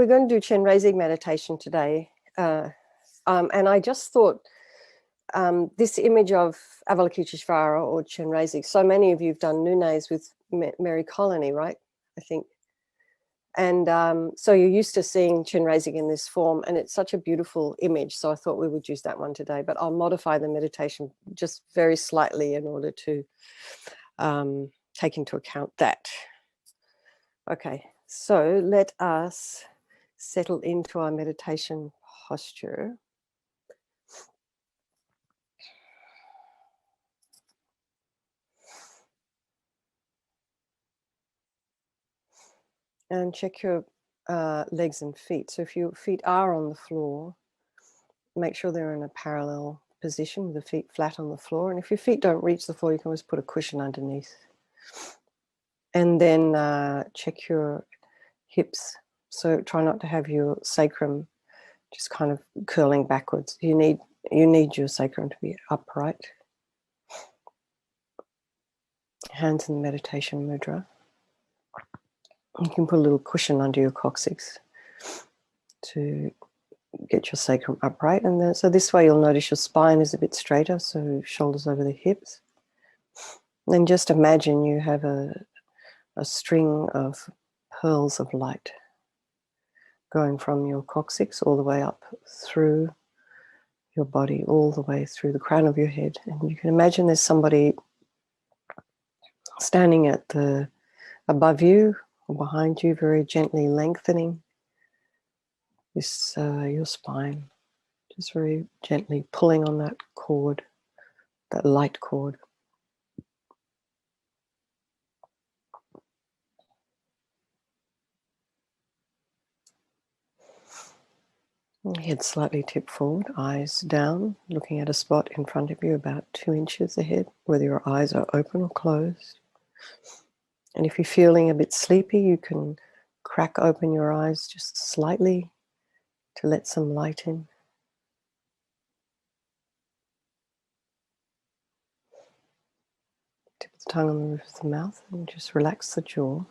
we're going to do Chenrezig meditation today. And I just thought this image of Avalokiteshvara or Chenrezig, so many of you have done Nunes with Mary Colony, right? I think. And so you're used to seeing Chenrezig in this form, and it's such a beautiful image. So I thought we would use that one today, but I'll modify the meditation just very slightly in order to take into account that. Okay, so let us settle into our meditation posture. And check your legs and feet. So if your feet are on the floor, make sure they're in a parallel position with the feet flat on the floor. And if your feet don't reach the floor, you can always put a cushion underneath. And then check your hips. So try not to have your sacrum just kind of curling backwards. You need your sacrum to be upright. Hands in the meditation mudra. You can put a little cushion under your coccyx to get your sacrum upright. And then, so this way you'll notice your spine is a bit straighter, so shoulders over the hips. And then just imagine you have a string of pearls of light going from your coccyx all the way up through your body, all the way through the crown of your head. And you can imagine there's somebody standing at the above you or behind you, very gently lengthening this your spine, just very gently pulling on that cord, that light cord. Head slightly tipped forward, eyes down, looking at a spot in front of you about 2 inches ahead, whether your eyes are open or closed. And if you're feeling a bit sleepy, you can crack open your eyes just slightly to let some light in. Tip of the tongue on the roof of the mouth and just relax the jaw.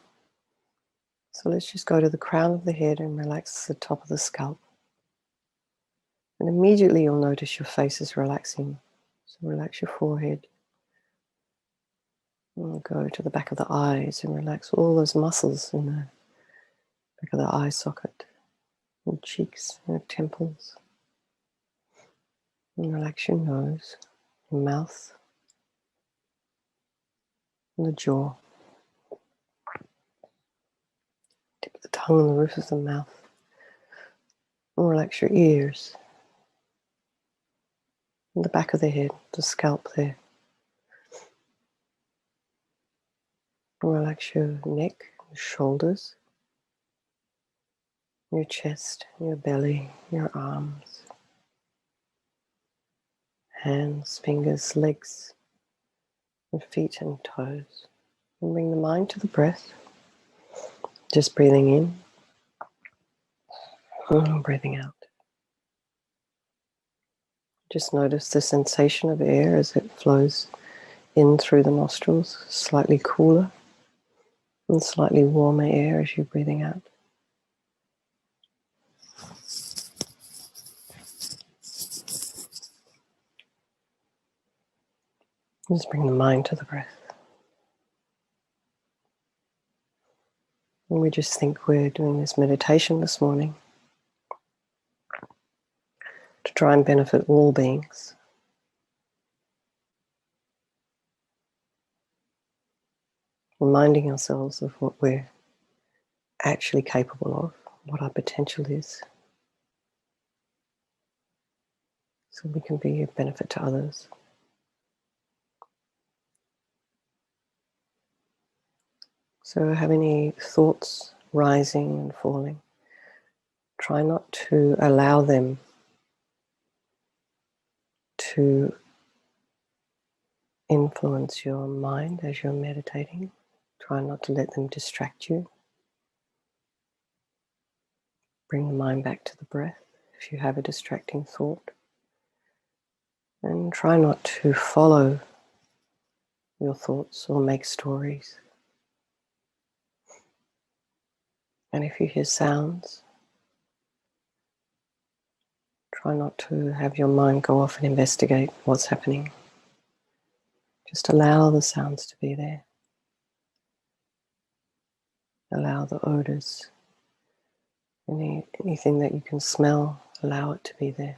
So let's just go to the crown of the head and relax the top of the scalp. And immediately you'll notice your face is relaxing. So relax your forehead. And we'll go to the back of the eyes and relax all those muscles in the back of the eye socket, and cheeks, and temples. And relax your nose, your mouth, and the jaw. Tip of the tongue on the roof of the mouth. And relax your ears. And the back of the head, the scalp there. And relax your neck, your shoulders, your chest, your belly, your arms, hands, fingers, legs, your feet and toes. And bring the mind to the breath. Just breathing in and breathing out. Just notice the sensation of air as it flows in through the nostrils, slightly cooler and slightly warmer air as you're breathing out. Just bring the mind to the breath. And we just think we're doing this meditation this morning to try and benefit all beings. Reminding ourselves of what we're actually capable of, what our potential is, so we can be of benefit to others. So have any thoughts rising and falling, try not to allow them to influence your mind as you're meditating. Try not to let them distract you. Bring the mind back to the breath if you have a distracting thought. And try not to follow your thoughts or make stories. And if you hear sounds, Try not to have your mind go off and investigate what's happening. Just allow the sounds to be there. Allow the odors, anything that you can smell, allow it to be there.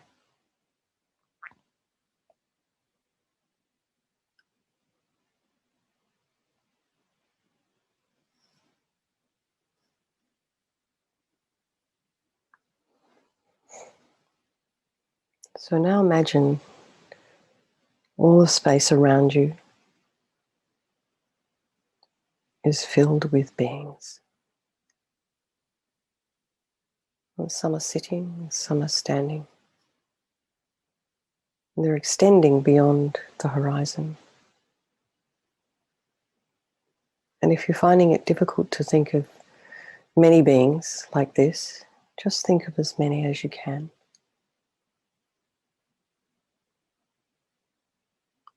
So now imagine all the space around you is filled with beings. Some are sitting, some are standing. And they're extending beyond the horizon. And if you're finding it difficult to think of many beings like this, just think of as many as you can.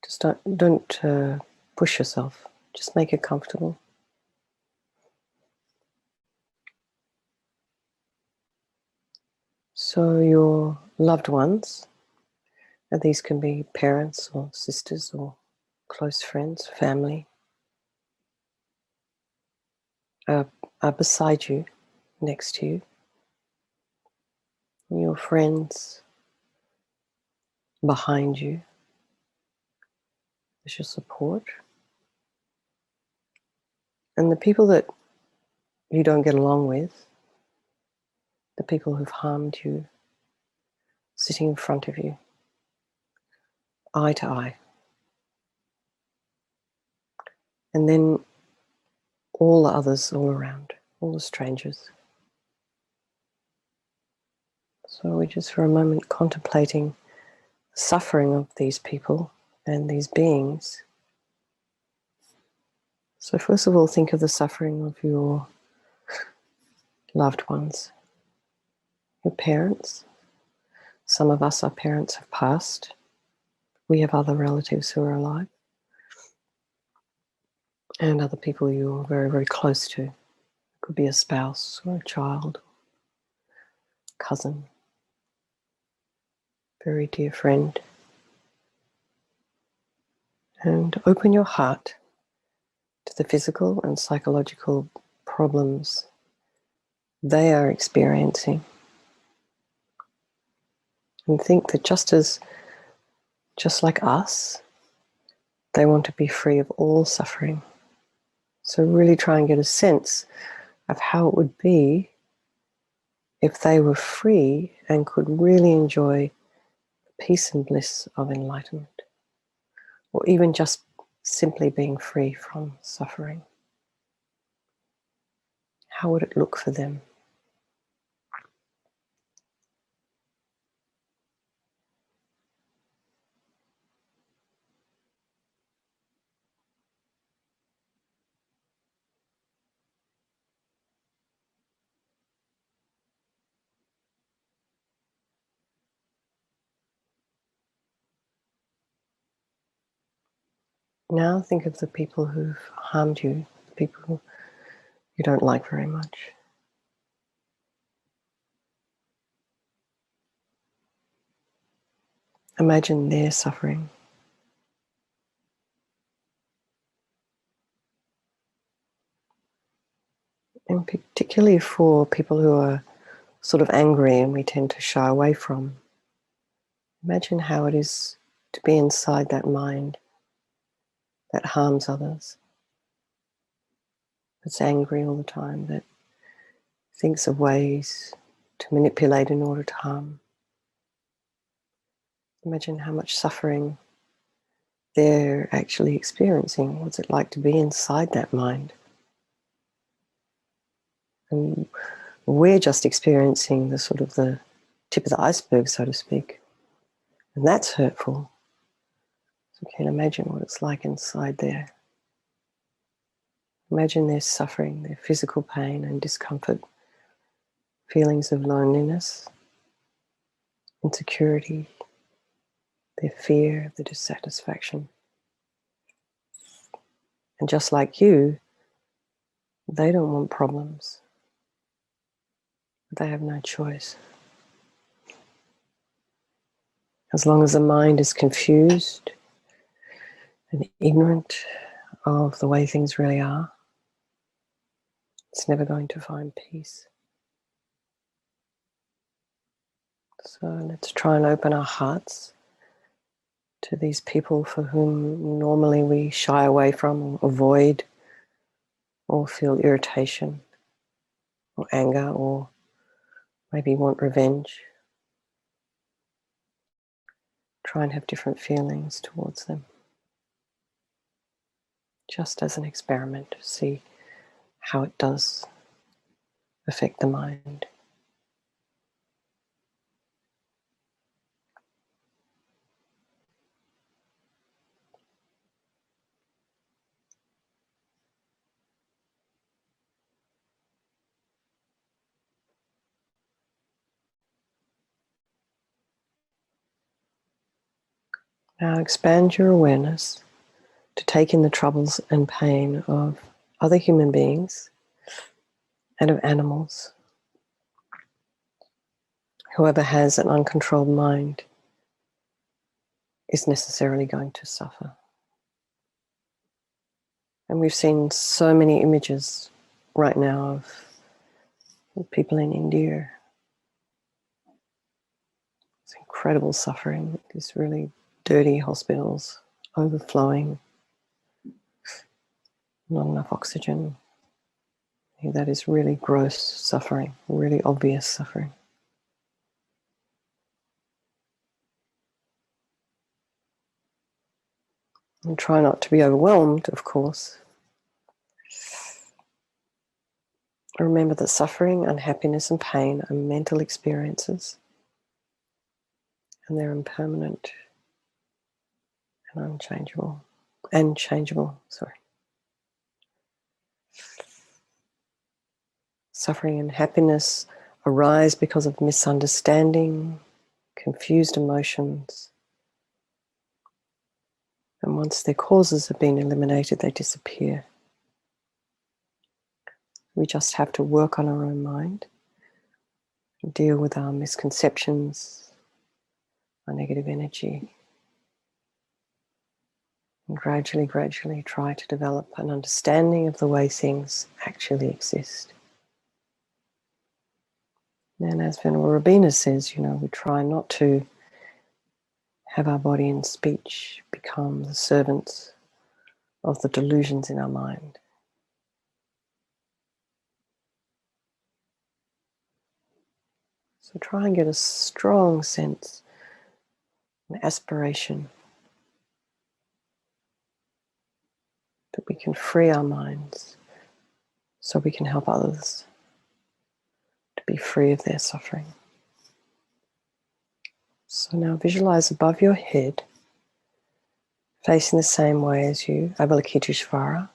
Just don't push yourself. Just make it comfortable. So your loved ones, and these can be parents or sisters or close friends, family, are beside you, next to you. And your friends behind you as your support. And the people that you don't get along with, the people who've harmed you, sitting in front of you, eye to eye. And then all the others all around, all the strangers. So we're just for a moment contemplating the suffering of these people and these beings. So first of all, think of the suffering of your loved ones, your parents. Some of us, our parents have passed. We have other relatives who are alive. And other people you're very, very close to. It could be a spouse or a child, cousin, very dear friend. And open your heart to the physical and psychological problems they are experiencing. And think that just like us, they want to be free of all suffering. So really try and get a sense of how it would be if they were free and could really enjoy the peace and bliss of enlightenment, or even just simply being free from suffering. How would it look for them? Now think of the people who've harmed you, the people you don't like very much. Imagine their suffering. And particularly for people who are sort of angry and we tend to shy away from, imagine how it is to be inside that mind that harms others, that's angry all the time, that thinks of ways to manipulate in order to harm. Imagine how much suffering they're actually experiencing. What's it like to be inside that mind? And we're just experiencing the sort of the tip of the iceberg, so to speak. And that's hurtful. So you can imagine what it's like inside there. Imagine their suffering, their physical pain and discomfort, feelings of loneliness, insecurity, their fear, the dissatisfaction. And just like you, they don't want problems. They have no choice. As long as the mind is confused and ignorant of the way things really are, it's never going to find peace. So let's try and open our hearts to these people for whom normally we shy away from, or avoid, or feel irritation or anger, or maybe want revenge. Try and have different feelings towards them, just as an experiment to see how it does affect the mind. Now expand your awareness to take in the troubles and pain of other human beings and of animals. Whoever has an uncontrolled mind is necessarily going to suffer. And we've seen so many images right now of people in India. It's incredible suffering, these really dirty hospitals, overflowing, not enough oxygen. That is really gross suffering, really obvious suffering. And try not to be overwhelmed, of course. Remember that suffering, unhappiness, and pain are mental experiences, and they're impermanent and unchangeable. And changeable, sorry. Suffering and happiness arise because of misunderstanding, confused emotions. And once their causes have been eliminated, they disappear. We just have to work on our own mind, deal with our misconceptions, our negative energy, and gradually try to develop an understanding of the way things actually exist. And as Venerable Rabina says, we try not to have our body and speech become the servants of the delusions in our mind. So try and get a strong sense, an aspiration that we can free our minds so we can help others to be free of their suffering. So now visualize above your head, facing the same way as you, Avalokiteshvara,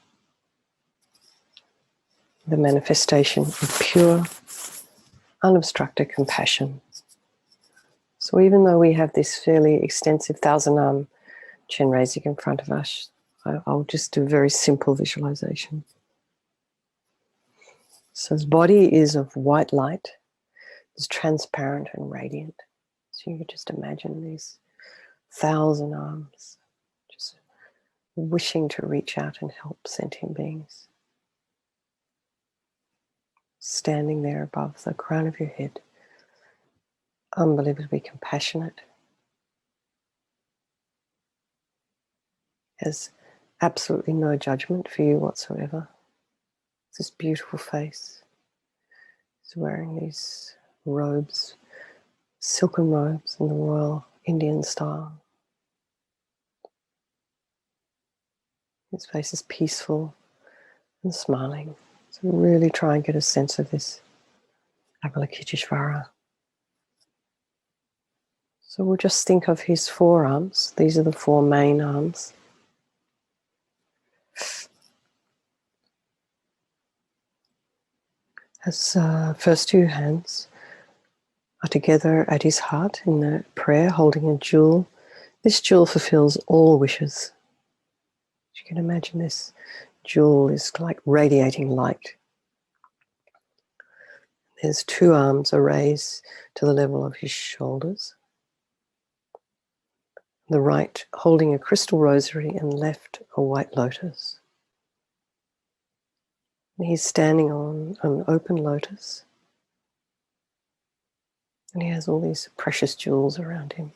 the manifestation of pure, unobstructed compassion. So even though we have this fairly extensive 1,000-arm Chenrezig in front of us, I'll just do a very simple visualization. So his body is of white light, it's transparent and radiant. So you could just imagine these 1,000 arms just wishing to reach out and help sentient beings. Standing there above the crown of your head, unbelievably compassionate, has absolutely no judgment for you whatsoever. It's this beautiful face. He's wearing these robes, silken robes in the royal Indian style. His face is peaceful and smiling. So really try and get a sense of this Avalokiteshvara. So we'll just think of his forearms. These are the 4 main arms. His first 2 hands are together at his heart in the prayer, holding a jewel. This jewel fulfills all wishes. You can imagine this jewel is like radiating light. His 2 arms are raised to the level of his shoulders. The right holding a crystal rosary and left a white lotus. And he's standing on an open lotus. And he has all these precious jewels around him.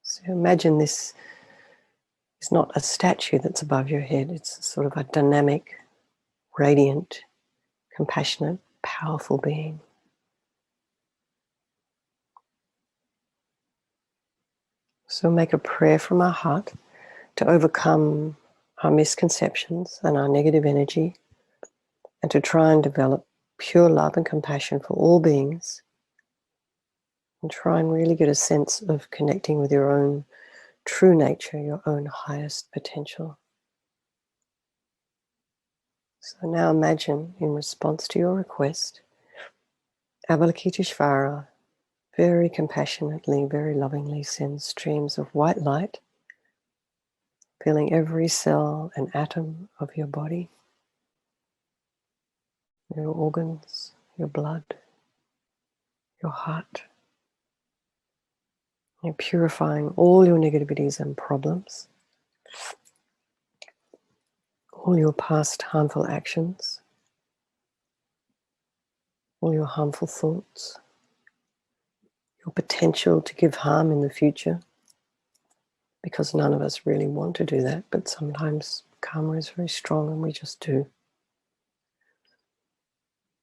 So imagine this is not a statue that's above your head. It's sort of a dynamic, radiant, compassionate, powerful being. So make a prayer from our heart to overcome our misconceptions and our negative energy, and to try and develop pure love and compassion for all beings, and try and really get a sense of connecting with your own true nature, your own highest potential. So now imagine, in response to your request, Avalokiteshvara very compassionately, very lovingly sends streams of white light, filling every cell and atom of your body, your organs, your blood, your heart. You're purifying all your negativities and problems, all your past harmful actions, all your harmful thoughts, your potential to give harm in the future, because none of us really want to do that, but sometimes karma is very strong and we just do.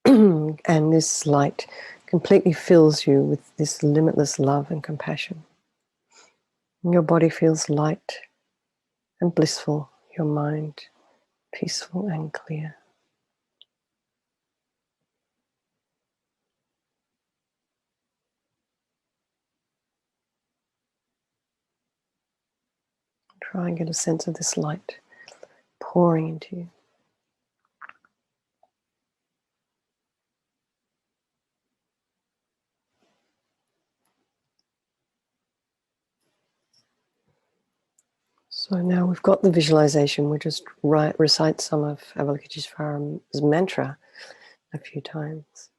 And this light completely fills you with this limitless love and compassion. And your body feels light and blissful, your mind peaceful and clear. Try and get a sense of this light pouring into you. So now we've got the visualization. We'll just recite some of Avalokiteshvara's mantra a few times.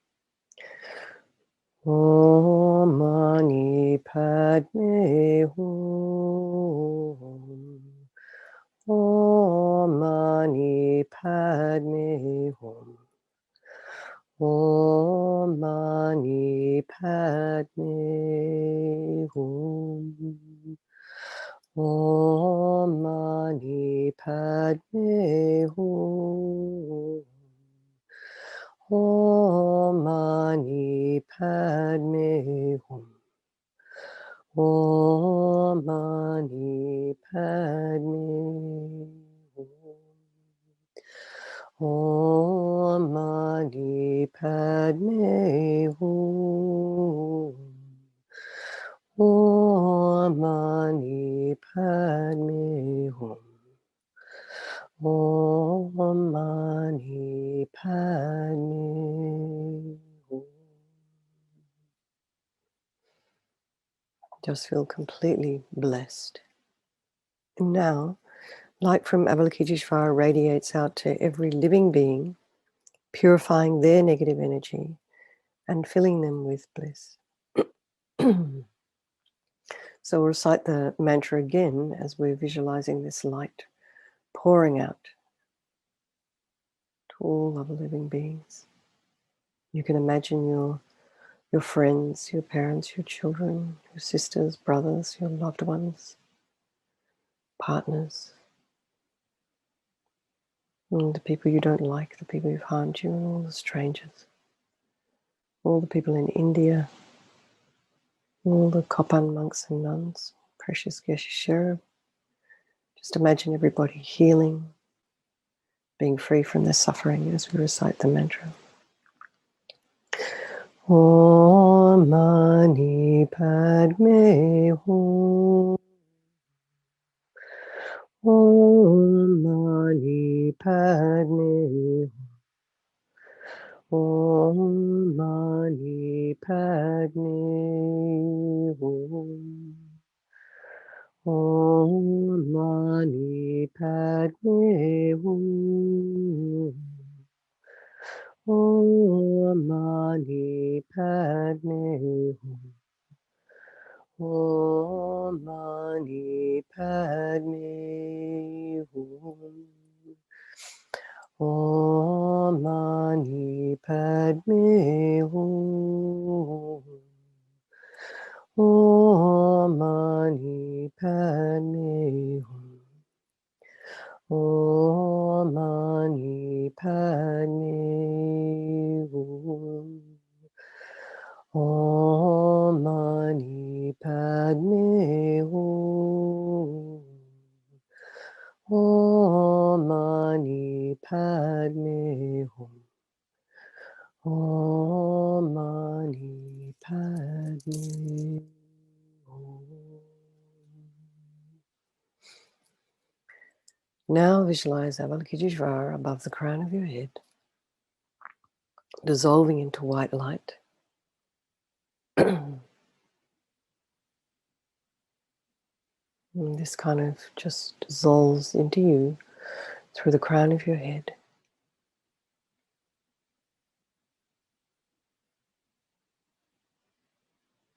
Om Mani Padme Hum. Om Mani Padme Hum. Om Mani Padme Hum. Om Mani Padme Hum. Om Mani Padme Hum. Om Mani Padme Hum. Om Mani Padme Hum. Om Mani Padme Hum. Om Mani Padme Hum. Just feel completely blessed. And now, light from Avalokiteshvara radiates out to every living being, purifying their negative energy and filling them with bliss. So we'll recite the mantra again as we're visualizing this light pouring out to all other living beings. You can imagine your friends, your parents, your children, your sisters, brothers, your loved ones, partners, and the people you don't like, the people who've harmed you, and all the strangers, all the people in India, all the Kopan monks and nuns, precious Geshe. Just imagine everybody healing, being free from their suffering as we recite the mantra. Om Mani Padme Hum. Om Mani Padme Hum. Om Mani Padme Hum. Om Mani Padme Hum. Om Mani Padme Hum. Om Mani Padme Hum. Om Mani Padme Hum. Om Mani Padme Hum. Om Mani Padme Hum. Om Mani Padme Hum. Om Mani Padme Hum. Om Mani Padme Hum. Now visualize Avalokiteshvara above the crown of your head, dissolving into white light. And this kind of just dissolves into you through the crown of your head.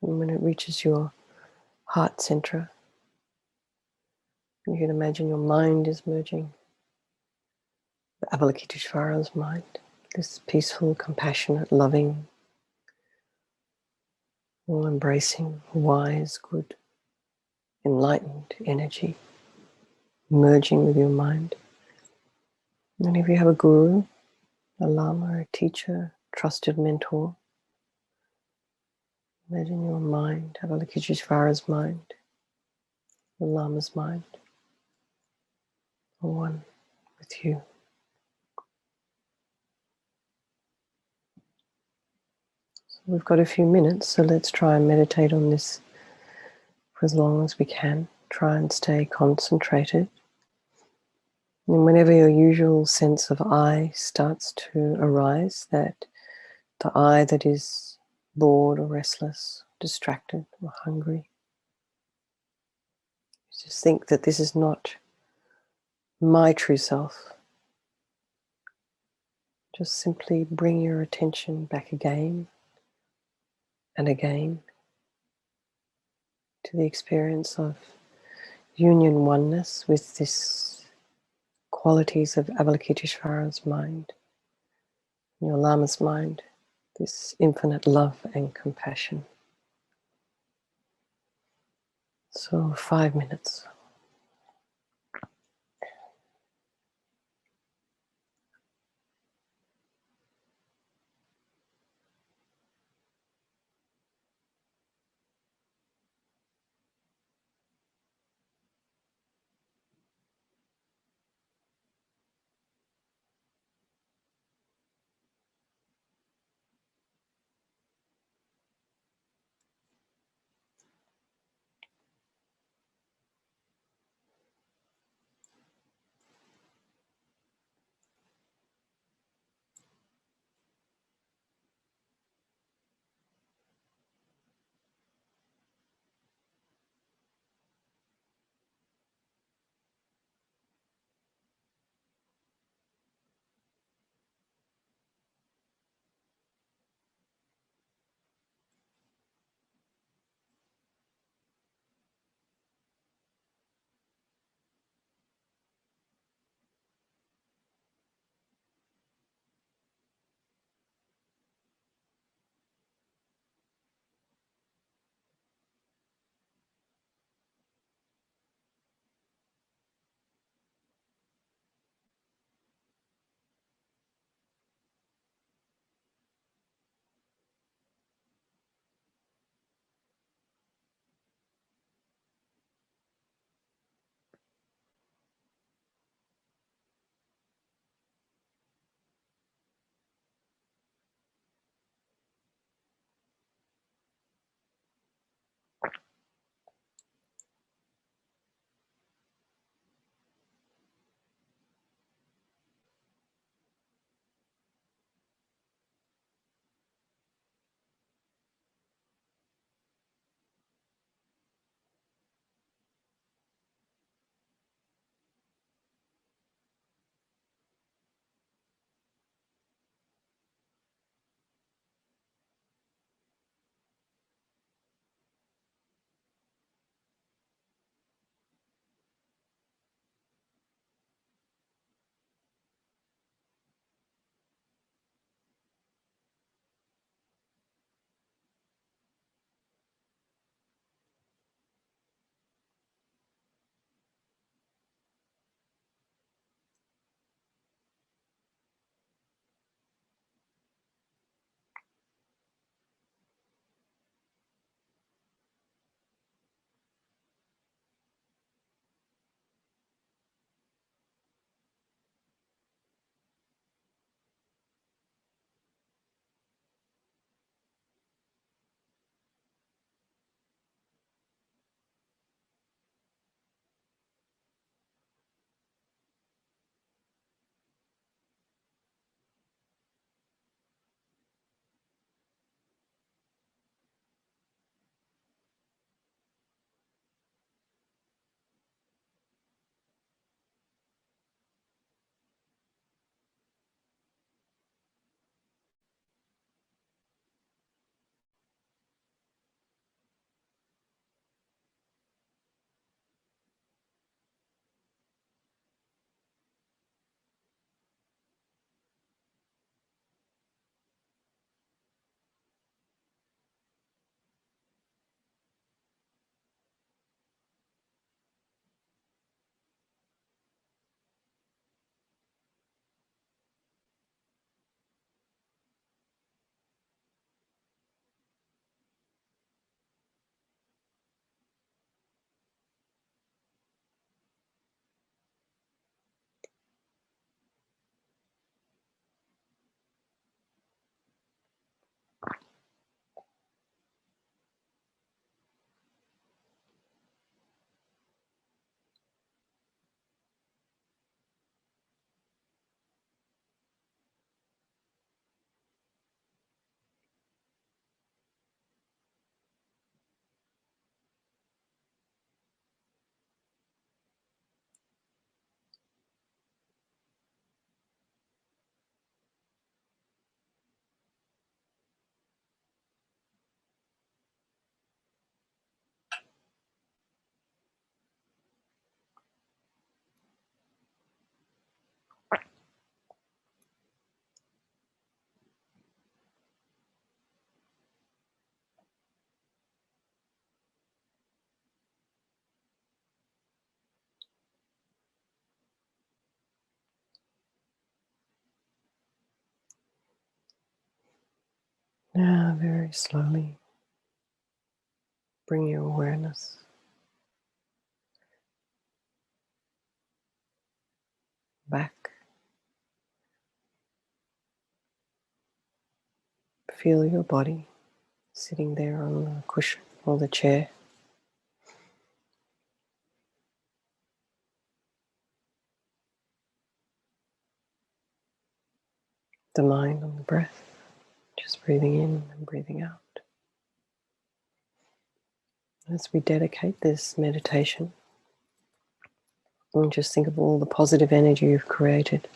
And when it reaches your heart center, you can imagine your mind is merging with Avalokiteshvara's mind, this peaceful, compassionate, loving, all embracing, wise, good, enlightened energy merging with your mind. And if you have a guru, a lama, a teacher, trusted mentor, imagine your mind, Avalokiteshvara's mind, the lama's mind, are one with you. So we've got a few minutes, so let's try and meditate on this for as long as we can. Try and stay concentrated. And whenever your usual sense of I starts to arise, that the I that is bored or restless, distracted or hungry, just think that this is not my true self. Just simply bring your attention back again and again to the experience of union oneness with this qualities of Avalokiteshvara's mind, your lama's mind, this infinite love and compassion. So 5 minutes. Now, very slowly, bring your awareness back. Feel your body sitting there on the cushion or the chair. The mind on the breath, just breathing in and breathing out. As we dedicate this meditation, and just think of all the positive energy you've created.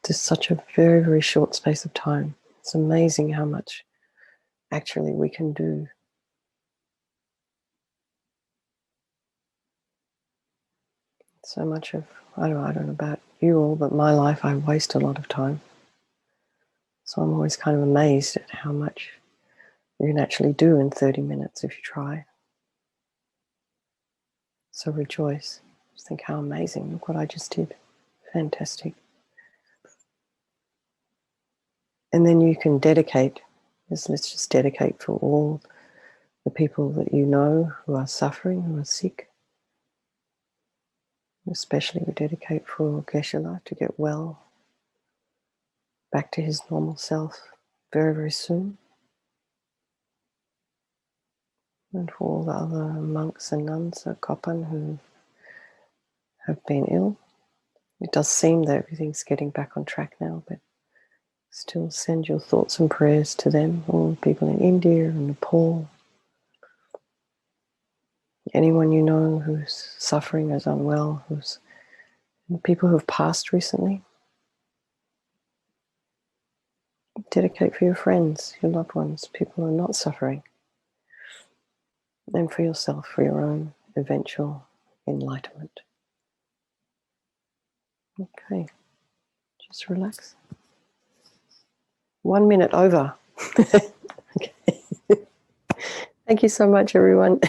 Just such a very, very short space of time. It's amazing how much actually we can do. So much of, I don't know about you all, but my life, I waste a lot of time. So I'm always kind of amazed at how much you can actually do in 30 minutes if you try. So rejoice. Just think how amazing. Look what I just did. Fantastic. And then you can dedicate. Let's just dedicate for all the people that you know who are suffering, who are sick. Especially we dedicate for Geshe-la to get well, back to his normal self very, very soon. And for all the other monks and nuns at Kopan who have been ill. It does seem that everything's getting back on track now, but still send your thoughts and prayers to them, all the people in India and Nepal. Anyone you know who's suffering, who's unwell, people who have passed recently. Dedicate for your friends, your loved ones, people who are not suffering. And for yourself, for your own eventual enlightenment. Okay, just relax. 1 minute over. Okay. Thank you so much, everyone.